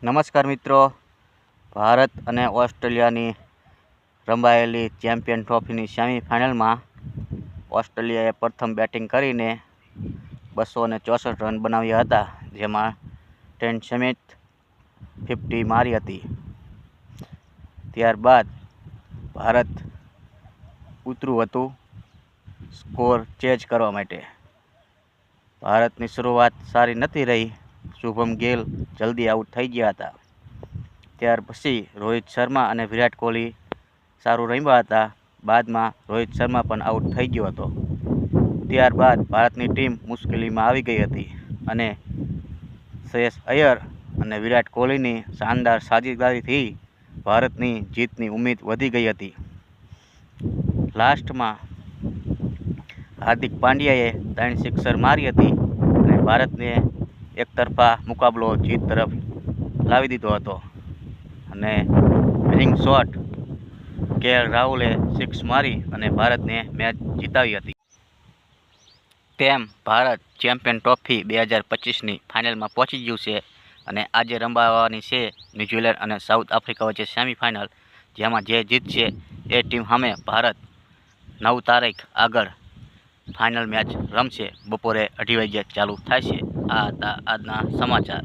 નમસ્કાર મિત્રો, ભારત અને ઓસ્ટ્રેલિયાની રમાયેલી ચેમ્પિયન ટ્રોફીની સેમિફાઇનલમાં ઓસ્ટ્રેલિયાએ પ્રથમ બેટિંગ કરીને 264 રન બનાવ્યા હતા, જેમાં ટ્રેન્ટ સ્મિથ 50 મારી હતી. ત્યારબાદ ભારત ઉતર્યું હતું સ્કોર ચેઝ કરવા માટે. ભારતની શરૂઆત સારી નથી રહી. શુભમ ગિલ જલ્દી આઉટ થઈ ગયા હતા. ત્યાર પછી રોહિત શર્મા અને વિરાટ કોહલી સારું રમ્યા હતા. બાદમાં રોહિત શર્મા પણ આઉટ થઈ ગયો હતો. ત્યારબાદ ભારતની ટીમ મુશ્કેલીમાં આવી ગઈ હતી અને શ્રેયસ અય્યર અને વિરાટ કોહલીની શાનદાર સાજેદારીથી ભારતની જીતની ઉમ્મીદ વધી ગઈ હતી. લાસ્ટમાં હાર્દિક પાંડ્યાએ 3 સિક્સર મારી હતી અને ભારતને એકતરફા મુકાબલો જીત તરફ લાવી દીધો હતો. અને વિનિંગ શોટ કેએલ રાહુલે 6 મારી અને ભારતને મેચ જીતાવી હતી. તેમ ભારત ચેમ્પિયન ટ્રોફી 2025ની ફાઇનલમાં પહોંચી ગયું છે અને આજે રમાવાની છે ન્યૂઝીલેન્ડ અને સાઉથ આફ્રિકા વચ્ચે સેમિફાઇનલ, જેમાં જે જીતશે એ ટીમ સામે ભારત 9 તારીખ આગળ ફાઇનલ મેચ રમશે. બપોરે 2:30 વાગ્યે ચાલુ થાય છે. આ હતા આજના સમાચાર.